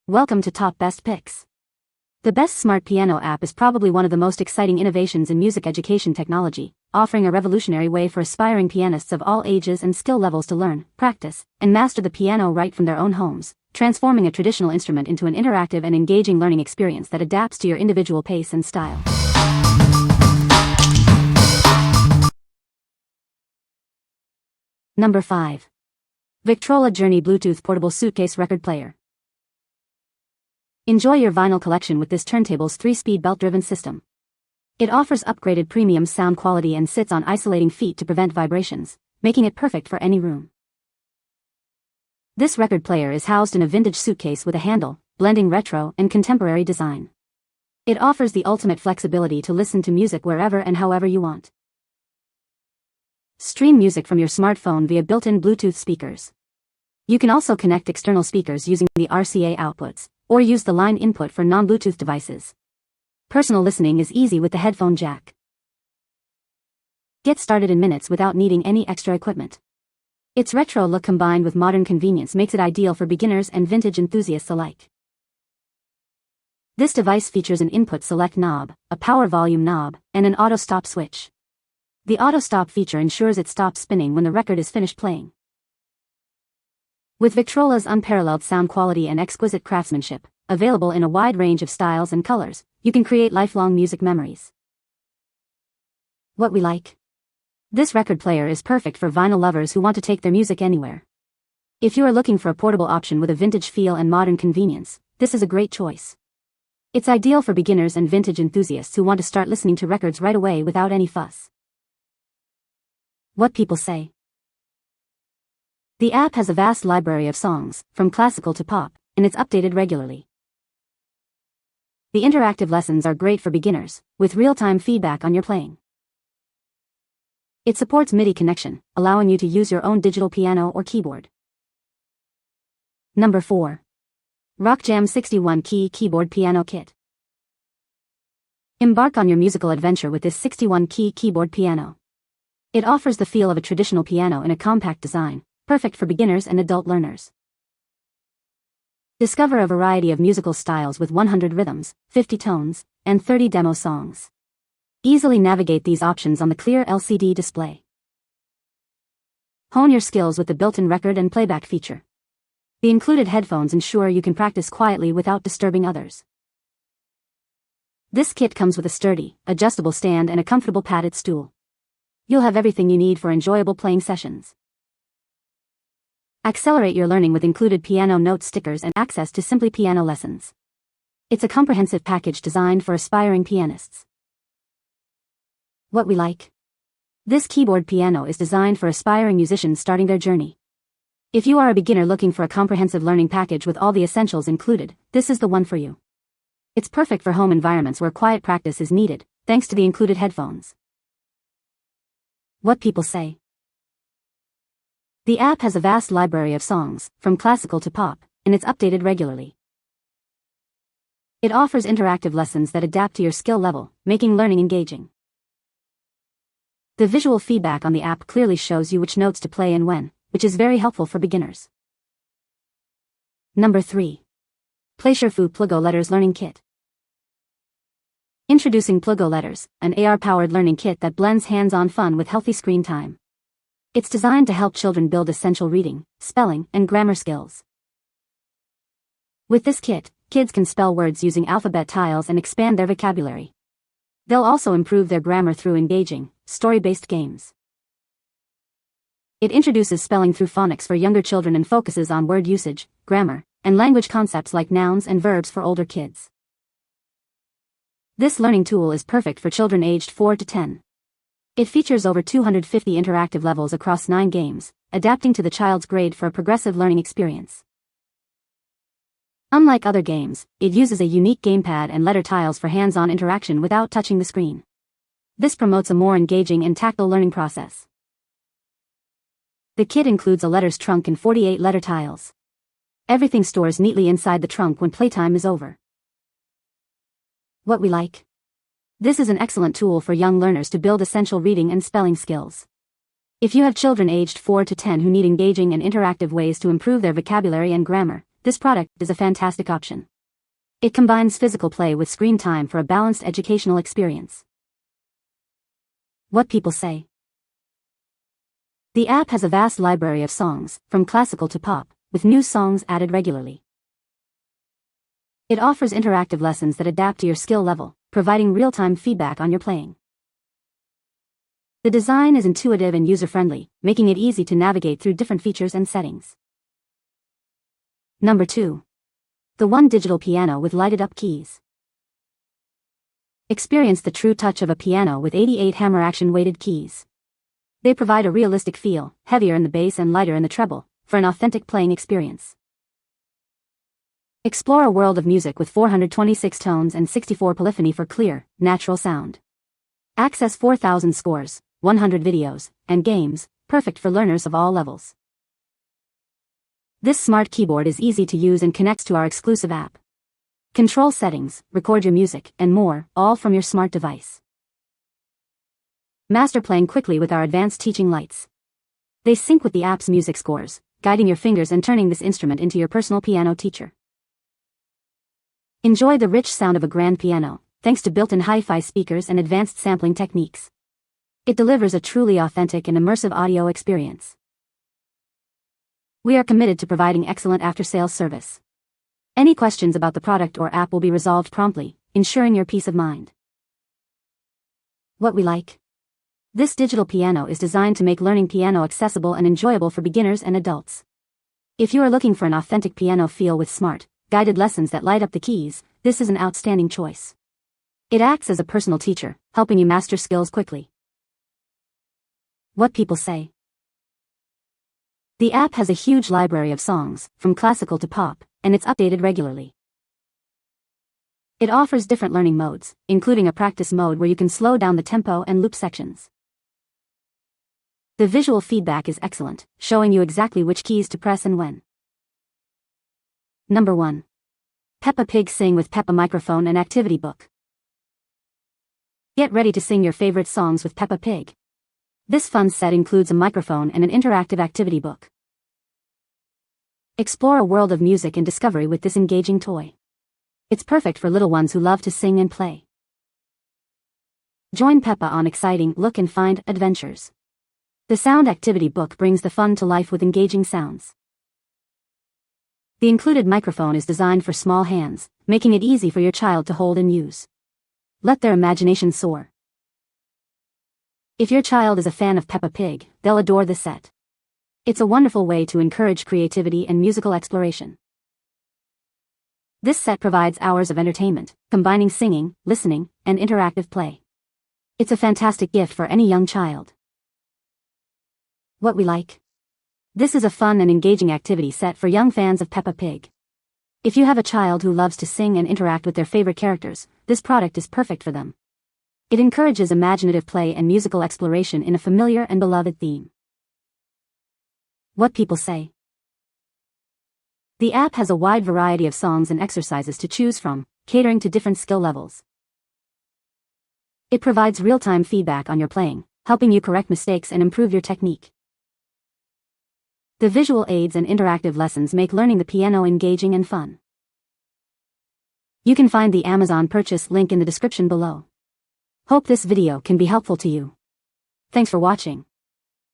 Welcome to Top Best Picks. The Best Smart Piano app is probably one of the most exciting innovations in music education technology, offering a revolutionary way for aspiring pianists of all ages and skill levels to learn, practice, and master the piano right from their own homes, transforming a traditional instrument into an interactive and engaging learning experience that adapts to your individual pace and style. Number 5. Victrola Journey Bluetooth Portable Suitcase Record Player. Enjoy your vinyl collection with this turntable's 3-speed belt-driven system. It offers upgraded premium sound quality and sits on isolating feet to prevent vibrations, making it perfect for any room. This record player is housed in a vintage suitcase with a handle, blending retro and contemporary design. It offers the ultimate flexibility to listen to music wherever and however you want. Stream music from your smartphone via built-in Bluetooth speakers. You can also connect external speakers using the RCA outputs, or use the line input for non-Bluetooth devices. Personal listening is easy with the headphone jack. Get started in minutes without needing any extra equipment. Its retro look combined with modern convenience makes it ideal for beginners and vintage enthusiasts alike. This device features an input select knob, a power volume knob, and an auto stop switch. The auto stop feature ensures it stops spinning when the record is finished playing. With Victrola's unparalleled sound quality and exquisite craftsmanship, available in a wide range of styles and colors, you can create lifelong music memories. What we like. This record player is perfect for vinyl lovers who want to take their music anywhere. If you are looking for a portable option with a vintage feel and modern convenience, this is a great choice. It's ideal for beginners and vintage enthusiasts who want to start listening to records right away without any fuss. What people say. The app has a vast library of songs, from classical to pop, and it's updated regularly. The interactive lessons are great for beginners, with real-time feedback on your playing. It supports MIDI connection, allowing you to use your own digital piano or keyboard. Number 4. RockJam 61-Key Keyboard Piano Kit. Embark on your musical adventure with this 61-key keyboard piano. It offers the feel of a traditional piano in a compact design, perfect for beginners and adult learners. Discover a variety of musical styles with 100 rhythms, 50 tones, and 30 demo songs. Easily navigate these options on the clear LCD display. Hone your skills with the built-in record and playback feature. The included headphones ensure you can practice quietly without disturbing others. This kit comes with a sturdy, adjustable stand and a comfortable padded stool. You'll have everything you need for enjoyable playing sessions. Accelerate your learning with included piano note stickers and access to Simply Piano lessons. It's a comprehensive package designed for aspiring pianists. What we like. This keyboard piano is designed for aspiring musicians starting their journey. If you are a beginner looking for a comprehensive learning package with all the essentials included, this is the one for you. It's perfect for home environments where quiet practice is needed, thanks to the included headphones. What people say. The app has a vast library of songs, from classical to pop, and it's updated regularly. It offers interactive lessons that adapt to your skill level, making learning engaging. The visual feedback on the app clearly shows you which notes to play and when, which is very helpful for beginners. Number 3. PlayShifu Plugo Letters Learning Kit. Introducing Plugo Letters, an AR-powered learning kit that blends hands-on fun with healthy screen time. It's designed to help children build essential reading, spelling, and grammar skills. With this kit, kids can spell words using alphabet tiles and expand their vocabulary. They'll also improve their grammar through engaging, story-based games. It introduces spelling through phonics for younger children and focuses on word usage, grammar, and language concepts like nouns and verbs for older kids. This learning tool is perfect for children aged 4 to 10. It features over 250 interactive levels across 9 games, adapting to the child's grade for a progressive learning experience. Unlike other games, it uses a unique gamepad and letter tiles for hands-on interaction without touching the screen. This promotes a more engaging and tactile learning process. The kit includes a letters trunk and 48 letter tiles. Everything stores neatly inside the trunk when playtime is over. What we like. This is an excellent tool for young learners to build essential reading and spelling skills. If you have children aged 4 to 10 who need engaging and interactive ways to improve their vocabulary and grammar, this product is a fantastic option. It combines physical play with screen time for a balanced educational experience. What people say. The app has a vast library of songs, from classical to pop, with new songs added regularly. It offers interactive lessons that adapt to your skill level, providing real-time feedback on your playing. The design is intuitive and user-friendly, making it easy to navigate through different features and settings. Number 2. The One Digital Piano with Lighted-Up Keys. Experience the true touch of a piano with 88 hammer action-weighted keys. They provide a realistic feel, heavier in the bass and lighter in the treble, for an authentic playing experience. Explore a world of music with 426 tones and 64 polyphony for clear, natural sound. Access 4,000 scores, 100 videos, and games, perfect for learners of all levels. This smart keyboard is easy to use and connects to our exclusive app. Control settings, record your music, and more, all from your smart device. Master playing quickly with our advanced teaching lights. They sync with the app's music scores, guiding your fingers and turning this instrument into your personal piano teacher. Enjoy the rich sound of a grand piano, thanks to built-in hi-fi speakers and advanced sampling techniques. It delivers a truly authentic and immersive audio experience. We are committed to providing excellent after-sales service. Any questions about the product or app will be resolved promptly, ensuring your peace of mind. What we like. This digital piano is designed to make learning piano accessible and enjoyable for beginners and adults. If you are looking for an authentic piano feel with smart, guided lessons that light up the keys, this is an outstanding choice. It acts as a personal teacher, helping you master skills quickly. What people say. The app has a huge library of songs, from classical to pop, and it's updated regularly. It offers different learning modes, including a practice mode where you can slow down the tempo and loop sections. The visual feedback is excellent, showing you exactly which keys to press and when. Number 1. Peppa Pig Sing with Peppa Microphone and Activity Book. Get ready to sing your favorite songs with Peppa Pig. This fun set includes a microphone and an interactive activity book. Explore a world of music and discovery with this engaging toy. It's perfect for little ones who love to sing and play. Join Peppa on exciting look and find adventures. The sound activity book brings the fun to life with engaging sounds. The included microphone is designed for small hands, making it easy for your child to hold and use. Let their imagination soar. If your child is a fan of Peppa Pig, they'll adore this set. It's a wonderful way to encourage creativity and musical exploration. This set provides hours of entertainment, combining singing, listening, and interactive play. It's a fantastic gift for any young child. What we like. This is a fun and engaging activity set for young fans of Peppa Pig. If you have a child who loves to sing and interact with their favorite characters, this product is perfect for them. It encourages imaginative play and musical exploration in a familiar and beloved theme. What people say. The app has a wide variety of songs and exercises to choose from, catering to different skill levels. It provides real-time feedback on your playing, helping you correct mistakes and improve your technique. The visual aids and interactive lessons make learning the piano engaging and fun. You can find the Amazon purchase link in the description below. Hope this video can be helpful to you. Thanks for watching.